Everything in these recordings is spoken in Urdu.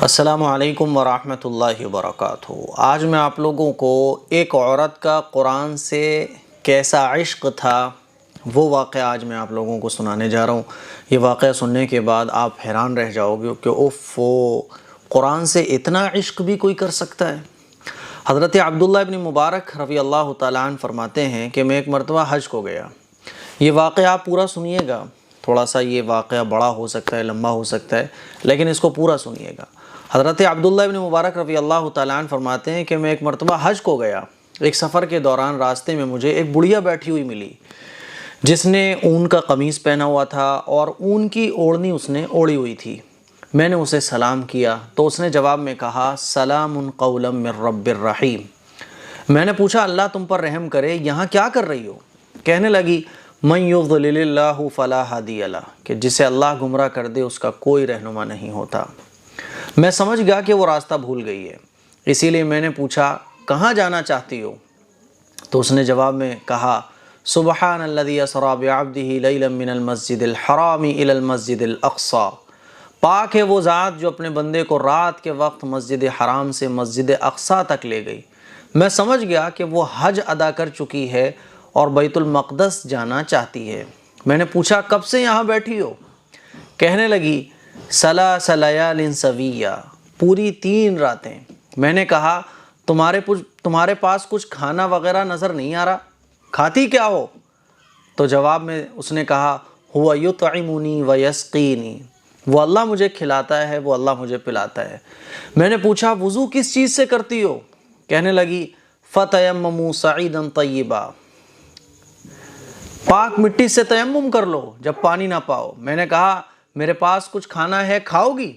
السلام علیکم ورحمۃ اللہ وبرکاتہ۔ آج میں آپ لوگوں کو ایک عورت کا قرآن سے کیسا عشق تھا وہ واقعہ آج میں آپ لوگوں کو سنانے جا رہا ہوں۔ یہ واقعہ سننے کے بعد آپ حیران رہ جاؤ گے کہ وہ قرآن سے اتنا عشق بھی کوئی کر سکتا ہے۔ حضرت عبداللہ ابن مبارک رضی اللہ تعالیٰ عنہ فرماتے ہیں کہ میں ایک مرتبہ حج کو گیا۔ یہ واقعہ آپ پورا سنیے گا، تھوڑا سا یہ واقعہ بڑا ہو سکتا ہے، لمبا ہو سکتا ہے، لیکن اس کو پورا سنیے گا۔ حضرت عبداللہ ابن مبارک رضی اللہ تعالیٰ عنہ فرماتے ہیں کہ میں ایک مرتبہ حج کو گیا۔ ایک سفر کے دوران راستے میں مجھے ایک بڑھیا بیٹھی ہوئی ملی جس نے اون کا قمیص پہنا ہوا تھا اور اون کی اوڑھنی اس نے اوڑھی ہوئی تھی۔ میں نے اسے سلام کیا تو اس نے جواب میں کہا سلام قولا من رب الرحیم۔ میں نے پوچھا اللہ تم پر رحم کرے، یہاں کیا کر رہی ہو؟ کہنے لگی من یضلل اللہ فلا ہادی لہ، کہ جسے اللہ گمراہ کر دے اس کا کوئی رہنما نہیں ہوتا۔ میں سمجھ گیا کہ وہ راستہ بھول گئی ہے، اسی لیے میں نے پوچھا کہاں جانا چاہتی ہو؟ تو اس نے جواب میں کہا سبحان الذی اسری بعبدہ لیلا من المسجد الحرام الی المسجد الاقصی، پاک ہے وہ ذات جو اپنے بندے کو رات کے وقت مسجد حرام سے مسجد اقصی تک لے گئی۔ میں سمجھ گیا کہ وہ حج ادا کر چکی ہے اور بیت المقدس جانا چاہتی ہے۔ میں نے پوچھا کب سے یہاں بیٹھی ہو؟ کہنے لگی ثلاث لیال سویہ، پوری 3 راتیں۔ میں نے کہا تمہارے پاس کچھ کھانا وغیرہ نظر نہیں آ رہا، کھاتی کیا ہو؟ تو جواب میں اس نے کہا ہوا یطعمنی ویسقینی، وہ اللہ مجھے کھلاتا ہے، وہ اللہ مجھے پلاتا ہے۔ میں نے پوچھا وضو کس چیز سے کرتی ہو؟ کہنے لگی فتیمموا صعیدا طیبا، پاک مٹی سے تیمم کر لو جب پانی نہ پاؤ۔ میں نے کہا میرے پاس کچھ کھانا ہے، کھاؤ گی؟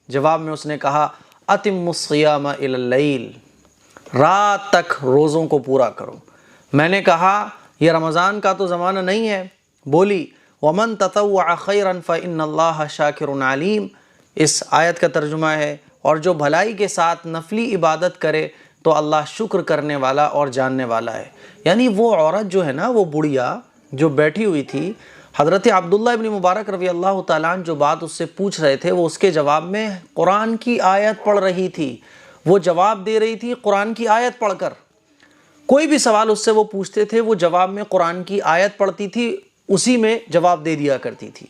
جواب میں اس نے کہا اتم الصیام الی اللیل، رات تک روزوں کو پورا کرو۔ میں نے کہا یہ رمضان کا تو زمانہ نہیں ہے۔ بولی ومن تطوع خیرا فإن اللہ شاکر علیم، اس آیت کا ترجمہ ہے اور جو بھلائی کے ساتھ نفلی عبادت کرے تو اللہ شکر کرنے والا اور جاننے والا ہے۔ یعنی وہ عورت جو ہے نا، وہ بڑھیا جو بیٹھی ہوئی تھی، حضرت عبداللہ ابن مبارک رضی اللہ تعالیٰ عنہ جو بات اس سے پوچھ رہے تھے وہ اس کے جواب میں قرآن کی آیت پڑھ رہی تھی، وہ جواب دے رہی تھی قرآن کی آیت پڑھ کر۔ کوئی بھی سوال اس سے وہ پوچھتے تھے وہ جواب میں قرآن کی آیت پڑھتی تھی، اسی میں جواب دے دیا کرتی تھی۔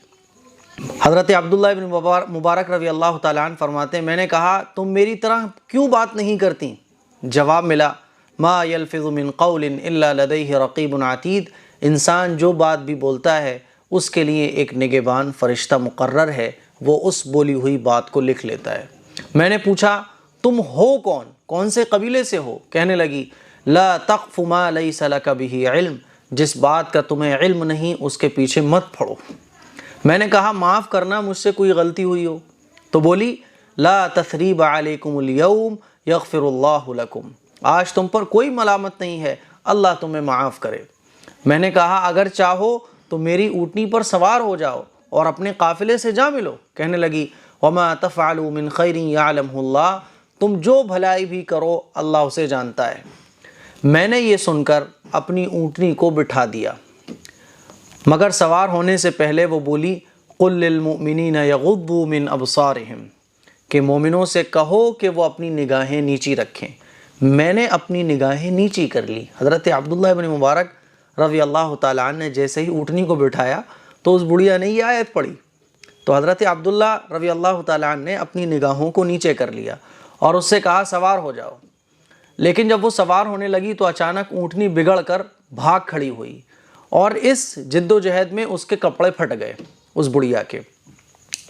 حضرت عبداللہ ابن مبارک رضی اللہ تعالیٰ عنہ فرماتے ہیں میں نے کہا تم میری طرح کیوں بات نہیں کرتی؟ جواب ملا ما یلفظ من قول الا لدیہ رقیب عتید، انسان جو بات بھی بولتا ہے اس کے لیے ایک نگہبان فرشتہ مقرر ہے، وہ اس بولی ہوئی بات کو لکھ لیتا ہے۔ میں نے پوچھا تم ہو کون، کون سے قبیلے سے ہو؟ کہنے لگی لا تقف ما لیس لک بہ علم، جس بات کا تمہیں علم نہیں اس کے پیچھے مت پڑو۔ میں نے کہا معاف کرنا مجھ سے کوئی غلطی ہوئی ہو؟ تو بولی لا تثریب علیکم اليوم یغفر اللہ لکم، آج تم پر کوئی ملامت نہیں ہے، اللہ تمہیں معاف کرے۔ میں نے کہا اگر چاہو تو میری اونٹنی پر سوار ہو جاؤ اور اپنے قافلے سے جا ملو۔ کہنے لگی وما تفعلوا من خیر یعلمہ اللہ، تم جو بھلائی بھی کرو اللہ اسے جانتا ہے۔ میں نے یہ سن کر اپنی اونٹنی کو بٹھا دیا، مگر سوار ہونے سے پہلے وہ بولی قل للمؤمنین یغضوا من ابصارہم، کہ مومنوں سے کہو کہ وہ اپنی نگاہیں نیچی رکھیں۔ میں نے اپنی نگاہیں نیچی کر لی۔ حضرت عبداللہ ابن مبارک رضی اللہ تعالیٰ عنہ نے جیسے ہی اونٹنی کو بٹھایا تو اس بڑھیا نے یہ آیت پڑھی، تو حضرت عبداللہ رضی اللہ تعالیٰ عنہ نے اپنی نگاہوں کو نیچے کر لیا اور اس سے کہا سوار ہو جاؤ۔ لیکن جب وہ سوار ہونے لگی تو اچانک اونٹنی بگڑ کر بھاگ کھڑی ہوئی اور اس جد و جہد میں اس کے کپڑے پھٹ گئے اس بڑھیا کے۔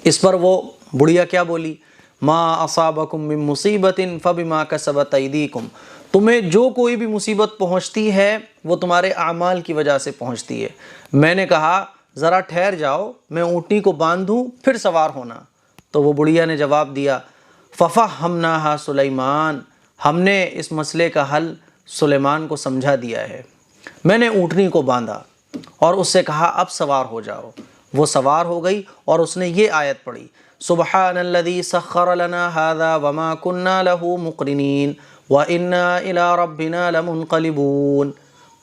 اس پر وہ بڑھیا کیا بولی ما اصابکم من مصیبت فبما کسبت ایدیکم، تمہیں جو کوئی بھی مصیبت پہنچتی ہے وہ تمہارے اعمال کی وجہ سے پہنچتی ہے۔ میں نے کہا ذرا ٹھہر جاؤ، میں اونٹنی کو باندھوں پھر سوار ہونا۔ تو وہ بڑھیا نے جواب دیا ففہمناہا سلیمان، ہم نے اس مسئلے کا حل سلیمان کو سمجھا دیا ہے۔ میں نے اونٹنی کو باندھا اور اس سے کہا اب سوار ہو جاؤ۔ وہ سوار ہو گئی اور اس نے یہ آیت پڑھی سبحان الذی سخر لنا ھذا وما کنا لہ مقرنین وَإِنَّا إِلَىٰ رَبِّنَا لَمُنْقَلِبُونَ،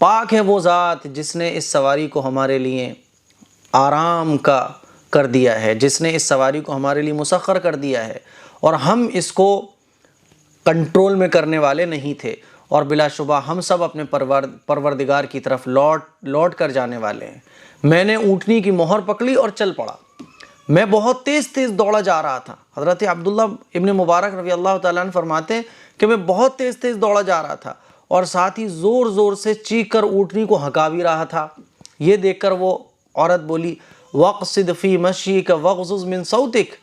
پاک ہے وہ ذات جس نے اس سواری کو ہمارے لیے آرام کا کر دیا ہے، جس نے اس سواری کو ہمارے لیے مسخر کر دیا ہے، اور ہم اس کو کنٹرول میں کرنے والے نہیں تھے، اور بلا شبہ ہم سب اپنے پروردگار کی طرف لوٹ کر جانے والے ہیں۔ میں نے اونٹنی کی مہر پکڑی اور چل پڑا۔ میں بہت تیز دوڑا جا رہا تھا۔ حضرت عبداللہ ابن مبارک رضی اللہ تعالیٰ عنہ فرماتے ہیں کہ میں بہت تیز دوڑا جا رہا تھا اور ساتھ ہی زور سے چیخ کر اونٹنی کو ہکا بھی رہا تھا۔ یہ دیکھ کر وہ عورت بولی وَقْصِدْ فِي مَشْيِكَ وَغْضُضْ مِنْ صَوْتِكَ،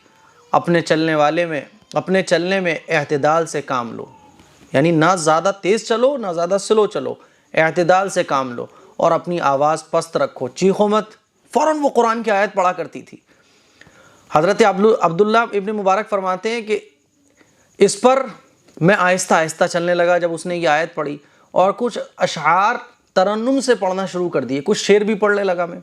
اپنے چلنے میں اعتدال سے کام لو، یعنی نہ زیادہ تیز چلو نہ زیادہ سلو چلو، اعتدال سے کام لو اور اپنی آواز پست رکھو، چیخو مت۔ فوراً وہ قرآن کی آیت پڑھا کرتی تھی۔ حضرت عبداللہ ابن مبارک فرماتے ہیں کہ اس پر میں آہستہ چلنے لگا جب اس نے یہ آیت پڑھی، اور کچھ اشعار ترنم سے پڑھنا شروع کر دیے، کچھ شعر بھی پڑھنے لگا میں۔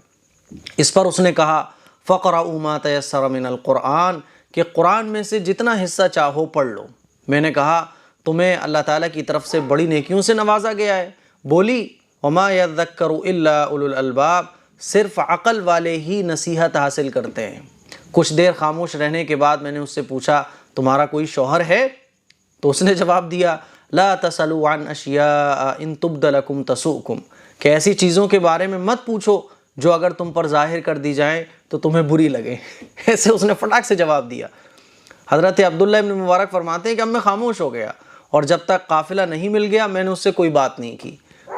اس پر اس نے کہا فَقْرَؤُوا مَا تَيَسَّرَ مِنَ الْقُرْآنِ، کہ قرآن میں سے جتنا حصہ چاہو پڑھ لو۔ میں نے کہا تمہیں اللہ تعالیٰ کی طرف سے بڑی نیکیوں سے نوازا گیا ہے۔ بولی وَمَا يَذَّكَّرُ إِلَّا أُولُو الْأَلْبَابِ، صرف عقل والے ہی نصیحت حاصل کرتے ہیں۔ کچھ دیر خاموش رہنے کے بعد میں نے اس سے پوچھا تمہارا کوئی شوہر ہے؟ تو اس نے جواب دیا لا تسألوا عن اشیاء ان تبد لکم تسؤکم، کہ ایسی چیزوں کے بارے میں مت پوچھو جو اگر تم پر ظاہر کر دی جائیں تو تمہیں بری لگے۔ ایسے اس نے فٹاک سے جواب دیا۔ حضرت عبداللہ ابن مبارک فرماتے ہیں کہ اب میں خاموش ہو گیا، اور جب تک قافلہ نہیں مل گیا میں نے اس سے کوئی بات نہیں کی۔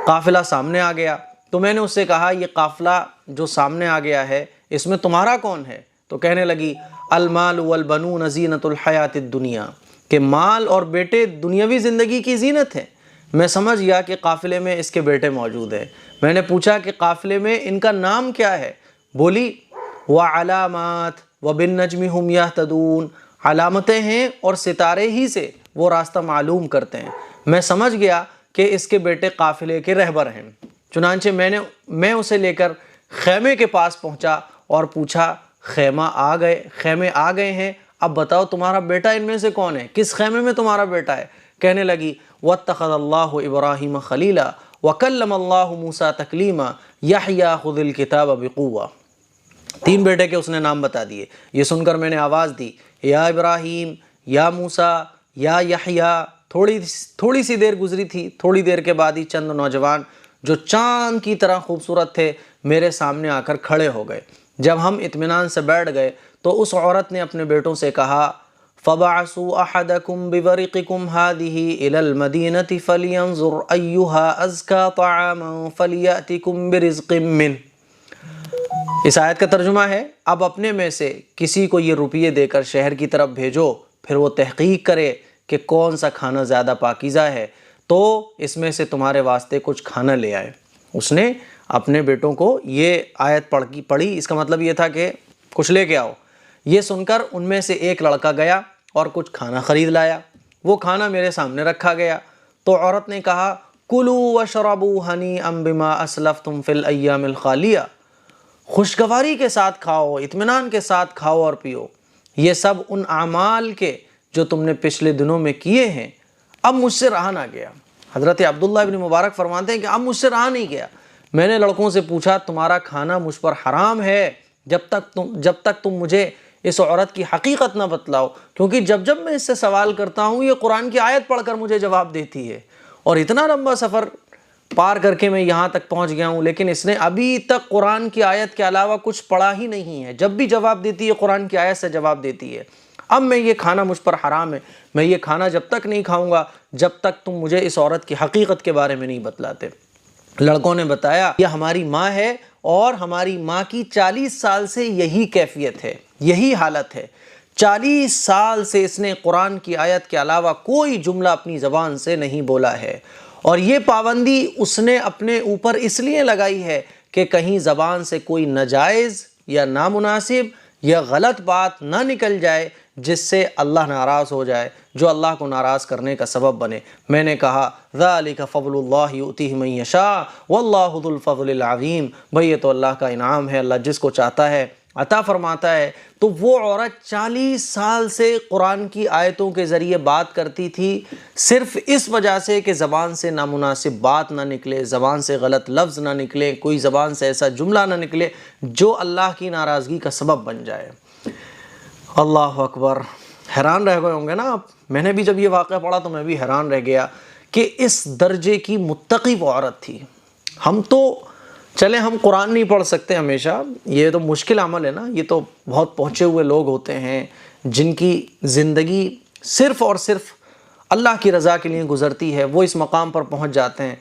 قافلہ سامنے آ گیا تو میں نے اس سے کہا یہ قافلہ جو سامنے آ گیا ہے اس میں تمہارا کون ہے؟ تو کہنے لگی المال والبنون زینت الحیات الدنیا، کہ مال اور بیٹے دنیاوی زندگی کی زینت ہے۔ میں سمجھ گیا کہ قافلے میں اس کے بیٹے موجود ہیں۔ میں نے پوچھا کہ قافلے میں ان کا نام کیا ہے؟ بولی وعلامات وبالنجم هم یہتدون، علامتیں ہیں اور ستارے ہی سے وہ راستہ معلوم کرتے ہیں۔ میں سمجھ گیا کہ اس کے بیٹے قافلے کے رہبر ہیں۔ چنانچہ میں اسے لے کر خیمے کے پاس پہنچا اور پوچھا خیمے آ گئے ہیں، اب بتاؤ تمہارا بیٹا ان میں سے کون ہے؟ کس خیمے میں تمہارا بیٹا ہے؟ کہنے لگی وَاتَّخَذَ اللَّهُ إِبْرَاهِيمَ خَلِيلًا وَكَلَّمَ اللَّهُ مُوسَىٰ تَكْلِيمًا يَحْيَىٰ خُذِ الْكِتَابَ بِقُوَّةٍ۔ 3 بیٹے کے اس نے نام بتا دیے۔ یہ سن کر میں نے آواز دی یا ابراہیم، یا موسیٰ، یا یحییٰ۔ تھوڑی سی دیر گزری تھی، تھوڑی دیر کے بعد ہی چند نوجوان جو چاند کی طرح خوبصورت تھے میرے سامنے آ کر کھڑے ہو گئے۔ جب ہم اطمینان سے بیٹھ گئے تو اس عورت نے اپنے بیٹوں سے کہا فَبَعَثُوا أَحَدَكُمْ بِوَرِقِكُمْ هَٰذِهِ إِلَى الْمَدِينَةِ فَلْيَنظُرْ أَيُّهَا أَزْكَىٰ طَعَامًا فَلْيَأْتِكُمْ بِرِزْقٍ مِّنْهُ۔ اس آیت کا ترجمہ ہے اب اپنے میں سے کسی کو یہ روپیے دے کر شہر کی طرف بھیجو، پھر وہ تحقیق کرے کہ کون سا کھانا زیادہ پاکیزہ ہے تو اس میں سے تمہارے واسطے کچھ کھانا لے آئے۔ اس نے اپنے بیٹوں کو یہ آیت پڑھی، اس کا مطلب یہ تھا کہ کچھ لے کے آؤ۔ یہ سن کر ان میں سے ایک لڑکا گیا اور کچھ کھانا خرید لایا۔ وہ کھانا میرے سامنے رکھا گیا تو عورت نے کہا کُلُوا وَاشْرَبُوا هَنِيئًا بِمَا أَسْلَفْتُمْ فِي الْأَيَّامِ الْخَالِيَةِ، خوشگواری کے ساتھ کھاؤ، اطمینان کے ساتھ کھاؤ اور پیو، یہ سب ان اعمال کے جو تم نے پچھلے دنوں میں کیے ہیں، اب مجھ سے رہا نہ گیا۔ حضرت عبداللہ ابن مبارک فرماتے ہیں کہ اب مجھ سے رہا نہیں گیا۔ میں نے لڑکوں سے پوچھا تمہارا کھانا مجھ پر حرام ہے جب تک تم مجھے اس عورت کی حقیقت نہ بتلاؤ، کیونکہ جب میں اس سے سوال کرتا ہوں یہ قرآن کی آیت پڑھ کر مجھے جواب دیتی ہے، اور اتنا لمبا سفر پار کر کے میں یہاں تک پہنچ گیا ہوں، لیکن اس نے ابھی تک قرآن کی آیت کے علاوہ کچھ پڑھا ہی نہیں ہے۔ جب بھی جواب دیتی ہے قرآن کی آیت سے جواب دیتی ہے۔ اب میں یہ کھانا مجھ پر حرام ہے، میں یہ کھانا جب تک نہیں کھاؤں گا جب تک تم مجھے اس عورت کی حقیقت کے بارے میں نہیں بتلاتے۔ لڑکوں نے بتایا یہ ہماری ماں ہے اور ہماری ماں کی 40 سال سے یہی کیفیت ہے، یہی حالت ہے۔ 40 سال سے اس نے قرآن کی آیت کے علاوہ کوئی جملہ اپنی زبان سے نہیں بولا ہے، اور یہ پابندی اس نے اپنے اوپر اس لیے لگائی ہے کہ کہیں زبان سے کوئی ناجائز یا نامناسب یا غلط بات نہ نکل جائے جس سے اللہ ناراض ہو جائے، جو اللہ کو ناراض کرنے کا سبب بنے۔ میں نے کہا ذَلِكَ فَضْلُ اللَّهِ يُؤْتِيهِ مَن يَشَاءُ وَاللَّهُ ذُو الْفَضْلِ الْعَظِيمِ۔ بھئی یہ تو اللہ کا انعام ہے، اللہ جس کو چاہتا ہے عطا فرماتا ہے۔ تو وہ عورت 40 سال سے قرآن کی آیتوں کے ذریعے بات کرتی تھی، صرف اس وجہ سے کہ زبان سے نامناسب بات نہ نکلے، زبان سے غلط لفظ نہ نکلے، کوئی زبان سے ایسا جملہ نہ نکلے جو اللہ کی ناراضگی کا سبب بن جائے۔ اللہ اکبر۔ حیران رہ گئے ہوں گے نا آپ. میں نے بھی جب یہ واقعہ پڑھا تو میں بھی حیران رہ گیا کہ اس درجے کی متقی وہ عورت تھی. ہم تو چلیں ہم قرآن نہیں پڑھ سکتے ہمیشہ، یہ تو مشکل عمل ہے نا، یہ تو بہت پہنچے ہوئے لوگ ہوتے ہیں جن کی زندگی صرف اور صرف اللہ کی رضا کے لیے گزرتی ہے، وہ اس مقام پر پہنچ جاتے ہیں.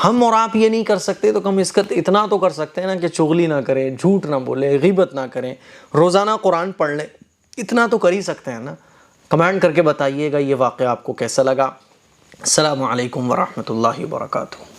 ہم اور آپ یہ نہیں کر سکتے تو کم اتنا تو کر سکتے ہیں نا کہ چغلی نہ کریں، جھوٹ نہ بولیں، غیبت نہ کریں، روزانہ قرآن پڑھ لیں، اتنا تو کر ہی سکتے ہیں نا. کمنٹ کر کے بتائیے گا یہ واقعہ آپ کو کیسا لگا. السلام علیکم ورحمۃ اللہ وبرکاتہ.